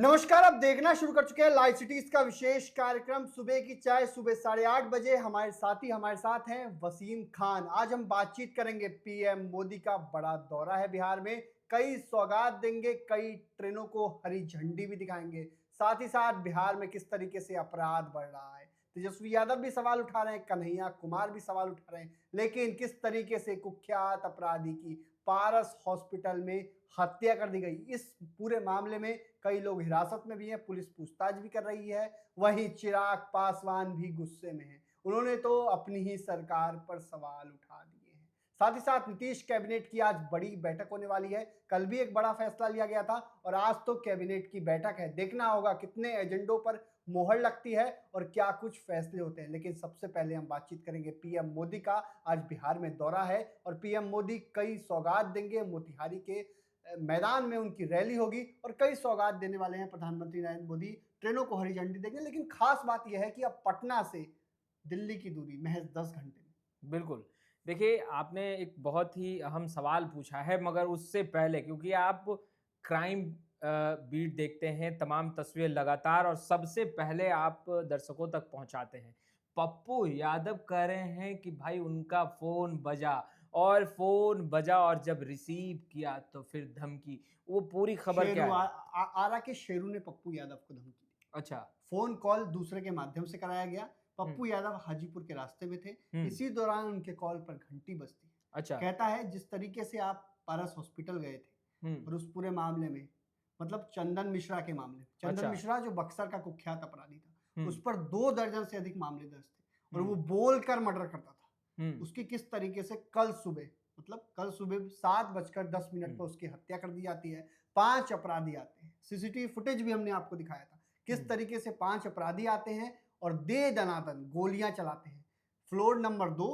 नमस्कार। आप देखना शुरू कर चुके हैं लाइव सिटीज का विशेष कार्यक्रम सुबह की चाय। सुबह 8:30 हमारे साथी हमारे साथ हैं वसीम खान। आज हम बातचीत करेंगे पीएम मोदी का बड़ा दौरा है बिहार में, कई सौगात देंगे, कई ट्रेनों को हरी झंडी भी दिखाएंगे। साथ ही साथ बिहार में किस तरीके से अपराध बढ़ रहा है, तेजस्वी यादव भी सवाल उठा रहे हैं, कन्हैया कुमार भी सवाल उठा रहे हैं, लेकिन किस तरीके से कुख्यात अपराधी की पारस हॉस्पिटल में हत्या कर दी गई, इस पूरे मामले में कई लोग हिरासत में भी हैं, पुलिस पूछताछ भी कर रही है। वहीं चिराग पासवान भी गुस्से में हैं, उन्होंने तो अपनी ही सरकार पर सवाल उठा दिए हैं। साथ ही साथ नीतीश कैबिनेट की आज बड़ी बैठक होने वाली है। कल भी एक बड़ा फैसला लिया गया था और आज तो कैबिनेट की बैठक है। देखना होगा कितने एजेंडों पर मोहर लगती है और क्या कुछ फैसले होते हैं। लेकिन सबसे पहले हम बातचीत करेंगे पीएम मोदी का। आज बिहार में दौरा है और पीएम मोदी कई सौगात देंगे। मोतिहारी के मैदान में उनकी रैली होगी और कई सौगात देने वाले हैं प्रधानमंत्री नरेंद्र मोदी। ट्रेनों को हरी झंडी देंगे। लेकिन खास बात यह है कि अब पटना से दिल्ली की दूरी महज 10 घंटे में। बिल्कुल। देखिए, आपने एक बहुत ही अहम सवाल पूछा है, मगर उससे पहले क्योंकि आप क्राइम बीट देखते हैं, तमाम तस्वीरें लगातार, और सबसे पहले आप दर्शकों तक पहुंचाते हैं। पप्पू यादव कह रहे हैं कि भाई उनका फ़ोन बजा, और जब रिसीव किया तो फिर धमकी। वो पूरी खबर क्या शेरू है? आरा के शेरू ने पप्पू यादव को धमकी दी। अच्छा। फोन कॉल दूसरे के माध्यम से कराया गया। पप्पू यादव हाजीपुर के रास्ते में थे। इसी दौरान उनके कॉल पर घंटी बजती है। अच्छा। कहता है जिस तरीके से आप पारस हॉस्पिटल गए थे और उस पूरे मामले में, मतलब चंदन मिश्रा के मामले, चंदन मिश्रा जो बक्सर का कुख्यात अपराधी था, उस पर 2 दर्जन से अधिक मामले दर्ज थे और वो बोलकर मर्डर करता था। उसकी किस तरीके से कल सुबह 7:10 पर उसकी हत्या कर दी जाती है। 5 अपराधी आते हैं, सीसीटीवी फुटेज भी हमने आपको दिखाया था किस तरीके से 5 अपराधी आते हैं और दे दनादन गोलियां चलाते हैं। फ्लोर नंबर 2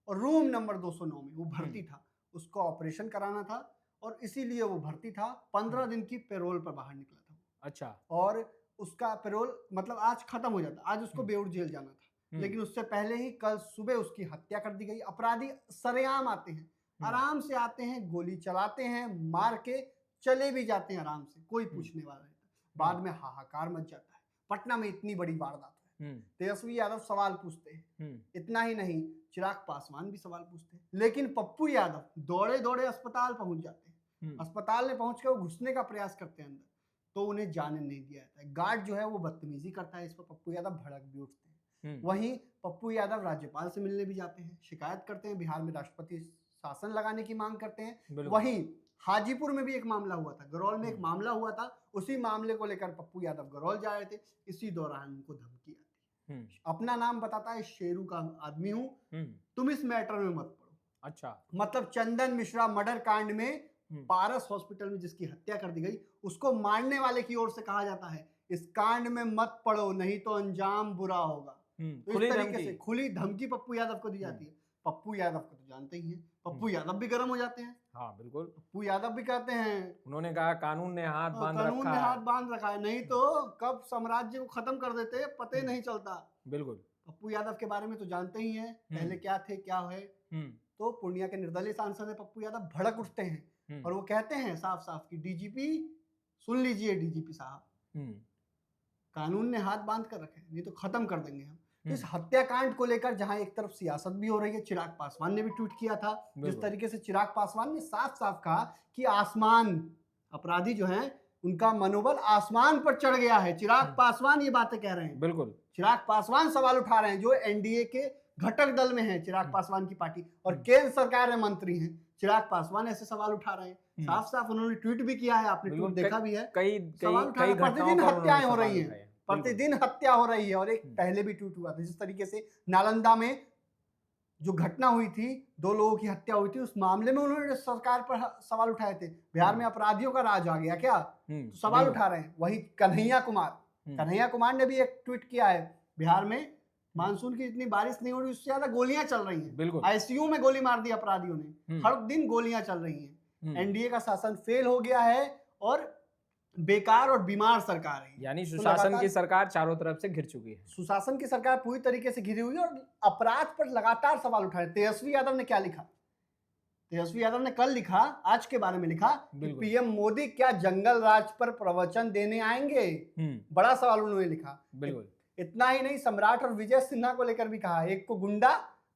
और रूम नंबर 209 में वो भर्ती था, उसको ऑपरेशन कराना था और इसीलिए वो भर्ती था। 15 दिन की पेरोल पर बाहर निकला था। अच्छा। और उसका पेरोल मतलब आज खत्म हो जाता, आज उसको बेऊर जेल जाना था, लेकिन उससे पहले ही कल सुबह उसकी हत्या कर दी गई। अपराधी सरेआम आते हैं, आराम से आते हैं, गोली चलाते हैं, मार के चले भी जाते हैं आराम से, कोई पूछने वाला नहीं। बाद में हाहाकार मच जाता है। पटना में इतनी बड़ी वारदात है, तेजस्वी यादव सवाल पूछते हैं। इतना ही नहीं, चिराग पासवान भी सवाल पूछते हैं, लेकिन पप्पू यादव दौड़े दौड़े अस्पताल पहुंच जाते हैं। अस्पताल में पहुंच के वो घुसने का प्रयास करते हैं अंदर, तो उन्हें जाने नहीं दिया जाता है। गार्ड जो है वो बदतमीजी करता है, इस पर पप्पू यादव भड़क भी उठते हैं। वहीं पप्पू यादव राज्यपाल से मिलने भी जाते हैं, शिकायत करते हैं, बिहार में राष्ट्रपति शासन लगाने की मांग करते हैं। वहीं हाजीपुर में भी एक मामला हुआ था, गरौल में एक मामला हुआ था, उसी मामले को लेकर पप्पू यादव गरौल जा रहे थे। इसी दौरान उनको धमकी आती है। अपना नाम बताता है, शेरू का आदमी हूं, तुम इस मैटर में मत पड़ो। अच्छा, मतलब चंदन मिश्रा मर्डर कांड में पारस हॉस्पिटल में जिसकी हत्या कर दी गई, उसको मारने वाले की ओर से कहा जाता है इस कांड में मत पड़ो, नहीं तो अंजाम बुरा होगा। तो इस तरीके से खुली धमकी पप्पू यादव को दी जाती है। पप्पू यादव को तो जानते ही हैं, पप्पू यादव भी गर्म हो जाते हैं। हाँ बिल्कुल। पप्पू यादव भी कहते हैं, उन्होंने कहा कानून ने हाथ बांध रखा है, नहीं तो कब साम्राज्य को खत्म कर देते पता ही नहीं चलता। बिल्कुल। पप्पू यादव के बारे में तो जानते ही हैं, पहले क्या थे क्या है। तो पूर्णिया के निर्दलीय सांसद है पप्पू यादव, भड़क उठते हैं और वो कहते हैं साफ साफ कि डीजीपी सुन लीजिए, डीजीपी साहब, कानून ने हाथ बांध कर रखे, नहीं तो खत्म कर देंगे हम। इस हत्याकांड को लेकर जहां एक तरफ सियासत भी हो रही है, चिराग पासवान ने भी ट्वीट किया था, जिस तरीके से चिराग पासवान ने साफ साफ कहा कि आसमान, अपराधी जो हैं उनका मनोबल आसमान पर चढ़ गया है। चिराग पासवान ये बातें कह रहे हैं। बिल्कुल, चिराग पासवान सवाल उठा रहे हैं, जो एनडीए के घटक दल में है चिराग पासवान की पार्टी और केंद्र सरकार में मंत्री हैं। चिराग पासवान ऐसे सवाल उठा रहे हैं। साफ साफ उन्होंने ट्वीट भी किया है, आपने ट्वीट देखा भी है। प्रतिदिन हत्याएं हो रही हैं, प्रतिदिन हत्या हो रही है। और एक पहले भी ट्वीट हुआ था, जिस तरीके से नालंदा में जो घटना हुई थी, 2 लोगों की हत्या हुई थी, उस मामले में उन्होंने सरकार पर सवाल उठाए थे। बिहार में अपराधियों का राज आ गया क्या, तो सवाल उठा रहे हैं। वही कन्हैया कुमार ने भी एक ट्वीट किया है, बिहार में मानसून की इतनी बारिश नहीं हो रही, उससे ज्यादा गोलियां चल रही हैं। आईसीयू में गोली मार दी अपराधियों ने, हर दिन गोलियां चल रही हैं। एनडीए का शासन फेल हो गया है और बेकार और बीमार सरकार है। यानी सुशासन की सरकार चारों तरफ से घिर चुकी है। सुशासन की सरकार पूरी तरीके से घिरी हुई है और अपराध पर लगातार सवाल उठा रहे। तेजस्वी यादव ने क्या लिखा, तेजस्वी यादव ने कल लिखा, आज के बारे में लिखा कि पीएम मोदी क्या जंगल राज पर प्रवचन देने आएंगे। बड़ा सवाल उन्होंने लिखा। बिल्कुल। इतना ही नहीं, सम्राट और विजय सिन्हा को लेकर भी कहा, एक को गुंडा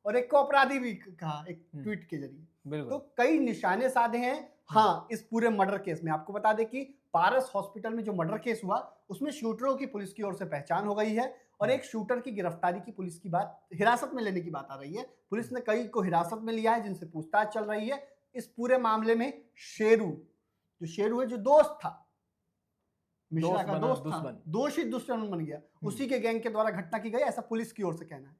और एक को अपराधी भी कहा एक ट्वीट के जरिए। तो कई निशाने साधे हैं। हाँ, इस पूरे मर्डर केस में आपको बता दें कि पारस हॉस्पिटल में जो मर्डर केस हुआ उसमें शूटरों की पुलिस की ओर से पहचान हो गई है और एक शूटर की गिरफ्तारी की पुलिस की बात, हिरासत में लेने की बात आ रही है। पुलिस ने कई को हिरासत में लिया है जिनसे पूछताछ चल रही है। इस पूरे मामले में शेरू है, जो दोस्त था, मिश्रा का दोस्त था, दोषी दुश्मन बन गया, उसी के गैंग के द्वारा घटना की गई, ऐसा पुलिस की ओर से कहना है।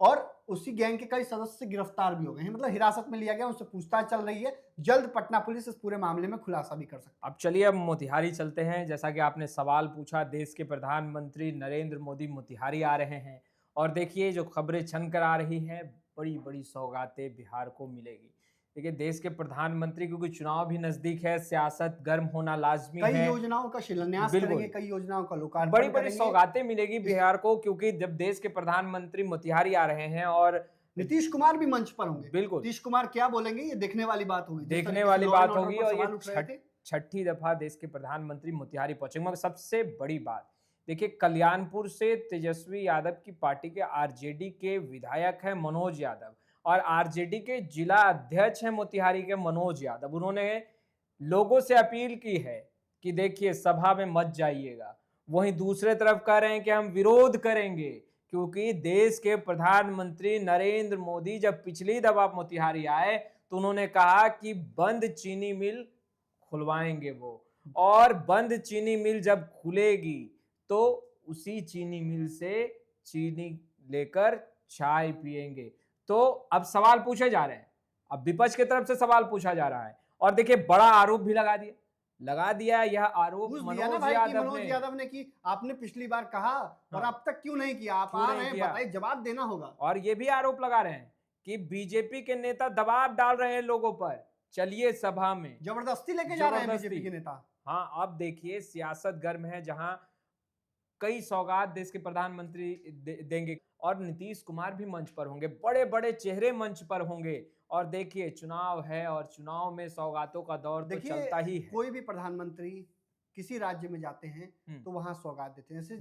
और उसी गैंग के कई सदस्य गिरफ्तार भी हो गए हैं, मतलब हिरासत में लिया गया, उनसे पूछताछ चल रही है। जल्द पटना पुलिस इस पूरे मामले में खुलासा भी कर सकती है। अब चलिए, अब मोतिहारी चलते हैं। जैसा कि आपने सवाल पूछा, देश के प्रधानमंत्री नरेंद्र मोदी मोतिहारी आ रहे हैं और देखिए जो खबरें छन कर आ रही हैं, बड़ी बड़ी सौगातें बिहार को मिलेगी। देखिए, देश के प्रधानमंत्री, क्योंकि चुनाव भी नजदीक है, सियासत गर्म होना लाजमी है, कई योजनाओं का शिलान्यास करेंगे, कई योजनाओं का लोकार्पण बड़ी बड़ी सौगातें मिलेगी बिहार को, क्योंकि जब देश के प्रधानमंत्री मोतिहारी आ रहे हैं और नीतीश कुमार भी मंच पर होंगे। बिल्कुल, नीतीश कुमार क्या बोलेंगे ये देखने वाली बात होगी, देखने वाली बात होगी। और ये छठी दफा देश के प्रधानमंत्री मोतिहारी पहुंचेंगे। मगर सबसे बड़ी बात देखिए, कल्याणपुर से तेजस्वी यादव की पार्टी के आरजेडी के विधायक हैं मनोज यादव और आरजेडी के जिला अध्यक्ष हैं मोतिहारी के मनोज यादव। उन्होंने लोगों से अपील की है कि देखिए, सभा में मत जाइएगा। वहीं दूसरे तरफ कह रहे हैं कि हम विरोध करेंगे, क्योंकि देश के प्रधानमंत्री नरेंद्र मोदी जब पिछली दफा मोतिहारी आए तो उन्होंने कहा कि बंद चीनी मिल खुलवाएंगे वो, और बंद चीनी मिल जब खुलेगी तो उसी चीनी मिल से चीनी लेकर चाय पिएंगे। तो अब सवाल पूछे जा रहे हैं, अब विपक्ष की तरफ से सवाल पूछा जा रहा है और देखिए बड़ा आरोप भी लगा दिया यह आरोप मनोज यादव ने कि आपने पिछली बार कहा और अब तक क्यों नहीं किया, आप आ रहे हैं, बताइए, जवाब देना होगा। और ये भी आरोप लगा रहे हैं कि बीजेपी के नेता दबाव डाल रहे हैं लोगों पर, चलिए सभा में, जबरदस्ती लेके जा रहे हैं बीजेपी के नेता। हाँ, अब देखिए सियासत गर्म है, जहां कई सौगात देश के प्रधानमंत्री देंगे और नीतीश कुमार भी मंच पर होंगे, बड़े बड़े चेहरे मंच पर होंगे। और देखिए, चुनाव है और चुनाव में सौगातों का दौर तो चलता ही है। कोई भी प्रधानमंत्री किसी राज्य में जाते हैं तो वहां सौगात देते हैं। जैसे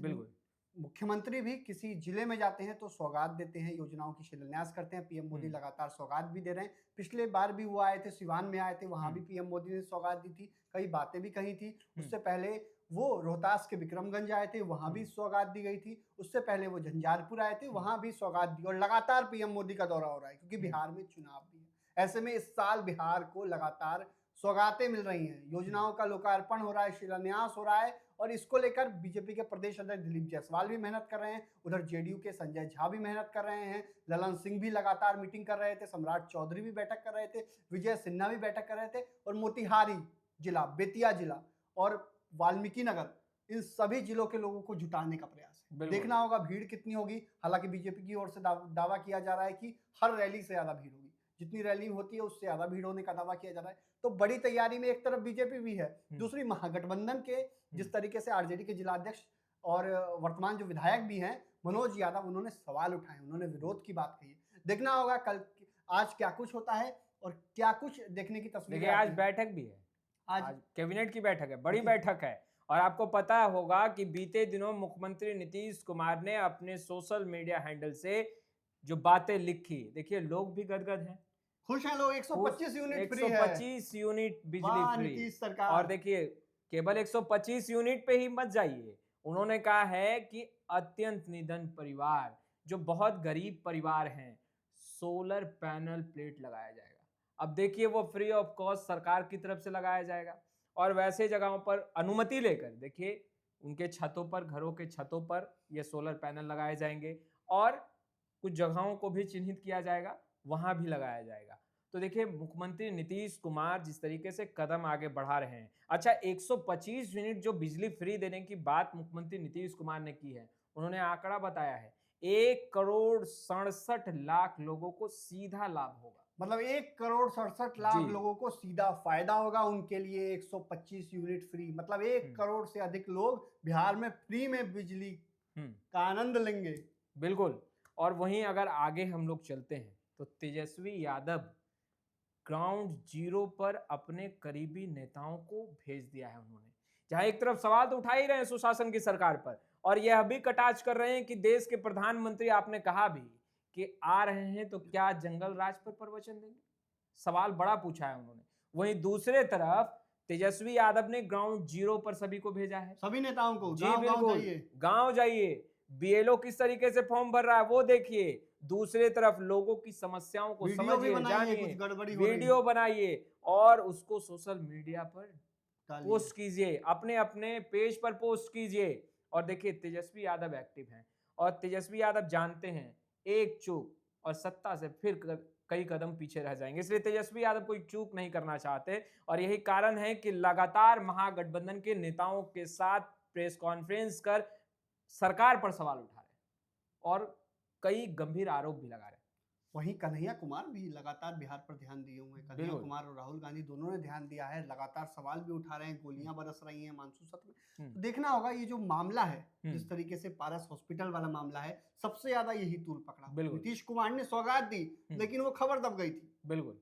मुख्यमंत्री भी किसी जिले में जाते हैं तो सौगात देते हैं, योजनाओं की शिलान्यास करते हैं। पीएम मोदी लगातार सौगात भी दे रहे हैं। पिछले बार भी वो आए थे, सिवान में आए थे, वहां भी पीएम मोदी ने सौगात दी थी, कई बातें भी कही थी। उससे पहले वो रोहतास के विक्रमगंज आए थे, वहां भी सौगात दी गई थी। उससे पहले वो झंझारपुर आए थे, वहां भी सौगात दी। और लगातार पीएम मोदी का दौरा हो रहा है क्योंकि बिहार में चुनाव भी है। ऐसे में इस साल बिहार को लगातार सौगातें मिल रही हैं, योजनाओं का लोकार्पण हो रहा है, शिलान्यास हो रहा है। और इसको लेकर बीजेपी के प्रदेश अध्यक्ष दिलीप जायसवाल भी मेहनत कर रहे हैं, उधर जेडीयू के संजय झा भी मेहनत कर रहे हैं, ललन सिंह भी लगातार मीटिंग कर रहे थे, सम्राट चौधरी भी बैठक कर रहे थे, विजय सिन्हा भी बैठक कर रहे थे। और मोतिहारी जिला, बेतिया जिला और वाल्मीकि नगर, इन सभी जिलों के लोगों को जुटाने का प्रयास है। देखना होगा भीड़ कितनी होगी। हालांकि बीजेपी की ओर से दावा किया जा रहा है कि हर रैली से ज्यादा भीड़ होगी, जितनी रैली होती है उससे ज्यादा भीड़ होने का दावा किया जा रहा है। तो बड़ी तैयारी में एक तरफ बीजेपी भी है, दूसरी महागठबंधन के जिस तरीके से आरजेडी के जिलाध्यक्ष और वर्तमान जो विधायक भी हैं मनोज यादव, उन्होंने सवाल उठाए, उन्होंने विरोध की बात कही। देखना होगा कल आज क्या कुछ होता है और क्या कुछ देखने की तस्वीर। आज बैठक भी है, आज कैबिनेट की बैठक है, बड़ी बैठक है। और आपको पता होगा कि बीते दिनों मुख्यमंत्री नीतीश कुमार ने अपने सोशल मीडिया हैंडल से जो बातें लिखी, देखिए लोग भी गदगद हैं, खुश हैं लोग। 125 यूनिट फ्री है, 125 यूनिट बिजली फ्री। सरकार। और देखिए, केवल 125 यूनिट पे ही मत जाइए, उन्होंने कहा है कि अत्यंत निधन परिवार, जो बहुत गरीब परिवार हैं, सोलर पैनल प्लेट लगाया जाएगा। अब देखिए, वो फ्री ऑफ कॉस्ट सरकार की तरफ से लगाया जाएगा। और वैसे जगहों पर अनुमति लेकर देखिए, उनके छतों पर, घरों के छतों पर ये सोलर पैनल लगाए जाएंगे और कुछ जगहों को भी चिन्हित किया जाएगा, वहां भी लगाया जाएगा। तो देखिए, मुख्यमंत्री नीतीश कुमार जिस तरीके से कदम आगे बढ़ा रहे हैं। अच्छा, 125 यूनिट जो बिजली फ्री देने की बात मुख्यमंत्री नीतीश कुमार ने की है, उन्होंने आंकड़ा बताया है 1,67,00,000 लोगों को सीधा लाभ होगा। मतलब 1,67,00,000 लोगों को सीधा फायदा होगा। उनके लिए 125 यूनिट फ्री, मतलब 1 करोड़ से अधिक लोग बिहार में फ्री में बिजली का आनंद लेंगे। बिल्कुल। और वहीं अगर आगे हम लोग चलते हैं तो तेजस्वी यादव ग्राउंड जीरो पर अपने करीबी नेताओं को भेज दिया है उन्होंने, जहां एक तरफ सवाल तो उठा ही रहे हैं सुशासन की सरकार पर, और यह भी कटाक्ष कर रहे हैं कि देश के प्रधानमंत्री, आपने कहा भी कि आ रहे हैं तो क्या जंगल राज पर प्रवचन देंगे, सवाल बड़ा पूछा है उन्होंने। वहीं दूसरे तरफ तेजस्वी यादव ने ग्राउंड जीरो पर सभी को भेजा है, सभी नेताओं को, जी बिल्कुल, गांव जाइए, बीएलओ किस तरीके से फॉर्म भर रहा है वो देखिए, दूसरे तरफ लोगों की समस्याओं को समझिए, जानिए, वीडियो बनाइए और उसको सोशल मीडिया पर पोस्ट कीजिए, अपने अपने पेज पर पोस्ट कीजिए। और देखिए तेजस्वी यादव एक्टिव हैं और तेजस्वी यादव जानते हैं एक चूक और सत्ता से फिर कई कदम पीछे रह जाएंगे, इसलिए तेजस्वी यादव कोई चूक नहीं करना चाहते और यही कारण है कि लगातार महागठबंधन के नेताओं के साथ प्रेस कॉन्फ्रेंस कर सरकार पर सवाल उठा रहे हैं और कई गंभीर आरोप भी लगा रहे हैं। वहीं कन्हैया कुमार भी लगातार बिहार पर ध्यान दिए हुए हैं। कन्हैया कुमार और राहुल गांधी दोनों ने ध्यान दिया है, लगातार सवाल भी उठा रहे हैं, गोलियां बरस रही हैं मानसून सत्र में। तो देखना होगा ये जो मामला है, जिस तरीके से पारस हॉस्पिटल वाला मामला है, सबसे ज्यादा यही तूल पकड़ा। नीतीश कुमार ने सौगात दी लेकिन वो खबर दब गई थी। बिल्कुल।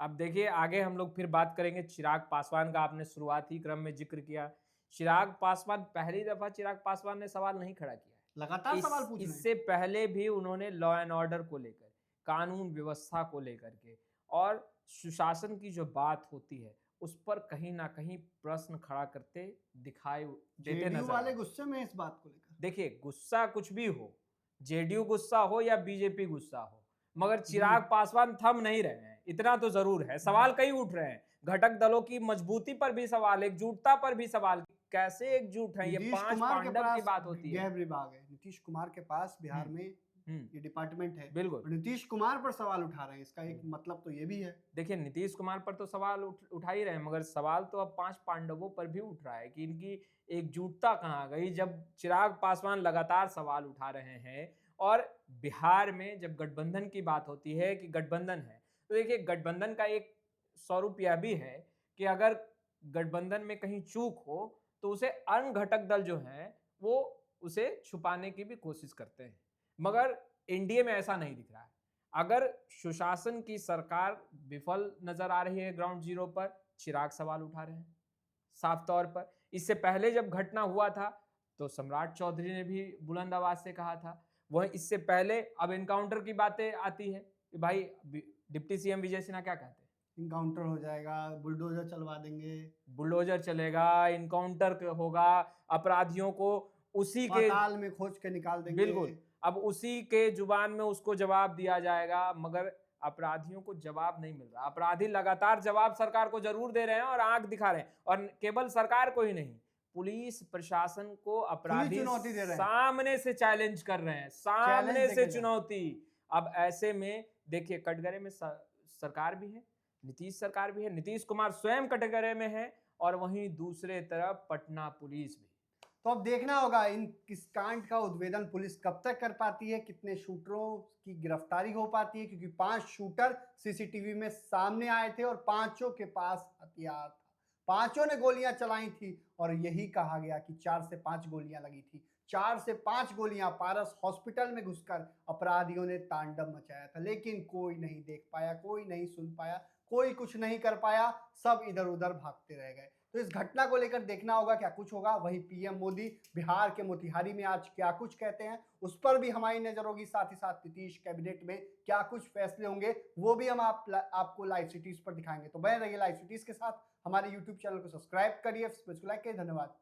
अब देखिए आगे हम लोग फिर बात करेंगे चिराग पासवान का, आपने शुरुआती क्रम में जिक्र किया। चिराग पासवान, पहली दफा चिराग पासवान ने सवाल नहीं खड़ा किया, लगातार सवाल पूछ रहे हैं। इससे पहले भी उन्होंने लॉ एंड ऑर्डर को लेकर, कानून व्यवस्था को लेकर के और सुशासन की जो बात होती है उस पर कहीं ना कहीं प्रश्न खड़ा करते दिखाई देते नजर वाले गुस्से में इस बात को लेकर। देखिए गुस्सा कुछ भी हो, जेडीयू गुस्सा हो या बीजेपी गुस्सा हो, मगर चिराग पासवान थम नहीं रहे हैं, इतना तो जरूर है। सवाल कई उठ रहे हैं, घटक दलों की मजबूती पर भी सवाल, एकजुटता पर भी सवाल, कैसे एकजुट है, ये 5 पांडव की बात होती है। विभाग है नीतीश कुमार के पास बिहार में, ये डिपार्टमेंट है, बिल्कुल, नीतीश कुमार पर सवाल उठा रहे हैं, इसका एक मतलब तो ये भी है। देखिए नीतीश कुमार पर तो सवाल उठा ही रहे हैं, मगर सवाल तो अब 5 पांडवों पर भी उठ रहा है कि इनकी एकजुटता कहाँ गई, जब चिराग पासवान लगातार सवाल उठा रहे हैं। और बिहार में जब गठबंधन की बात होती है कि गठबंधन है, तो देखिए गठबंधन का एक स्वरूप यह भी है कि अगर गठबंधन में कहीं चूक हो तो उसे अन्य घटक दल जो हैं वो उसे छुपाने की भी कोशिश करते हैं, मगर एनडीए में ऐसा नहीं दिख रहा है। अगर सुशासन की सरकार विफल नजर आ रही है ग्राउंड जीरो पर, चिराग सवाल उठा रहे हैं साफ तौर पर। इससे पहले जब घटना हुआ था तो सम्राट चौधरी ने भी बुलंद आवाज से कहा था, वह इससे पहले अब इनकाउंटर की बातें आती है कि भाई डिप्टी सीएम विजय सिन्हा क्या कहते हैं, इनकाउंटर हो जाएगा, बुलडोजर चलवा देंगे, बुलडोजर चलेगा, इनकाउंटर होगा, अपराधियों को उसी के पाताल में खोज के निकाल देंगे। बिल्कुल, अब उसी के जुबान में उसको जवाब दिया जाएगा, मगर अपराधियों को जवाब नहीं मिल रहा। अपराधी लगातार जवाब सरकार को जरूर दे रहे हैं और आंख दिखा रहे हैं, और केवल सरकार को ही नहीं, पुलिस प्रशासन को अपराधी सामने से चैलेंज कर रहे हैं, सामने से चुनौती। अब ऐसे में देखिए कटघरे में सरकार भी है, नीतीश सरकार भी है, नीतीश कुमार स्वयं कटघरे में है, और वहीं दूसरे तरफ पटना पुलिस भी। तो अब देखना होगा किस कांड का उद्भेदन पुलिस कब तक कर पाती है, कितने शूटरों की गिरफ्तारी हो पाती है, क्योंकि 5 शूटर सीसीटीवी में सामने आए थे और 5 के पास हथियार था, 5 ने गोलियां चलाई थी और यही कहा गया कि 4 से 5 गोलियां लगी थी। 4 से 5 गोलियां पारस हॉस्पिटल में घुसकर अपराधियों ने तांडव मचाया था, लेकिन कोई नहीं देख पाया, कोई नहीं सुन पाया, कोई कुछ नहीं कर पाया, सब इधर उधर भागते रह गए। तो इस घटना को लेकर देखना होगा क्या कुछ होगा। वहीं पीएम मोदी बिहार के मोतिहारी में आज क्या कुछ कहते हैं, उस पर भी हमारी नजर होगी। साथ ही साथ नीतीश कैबिनेट में क्या कुछ फैसले होंगे वो भी हम आपको लाइव सिटीज पर दिखाएंगे। तो बने रहिए लाइव सिटीज के साथ, हमारे यूट्यूब चैनल को सब्सक्राइब करिए, लाइक करिए। धन्यवाद।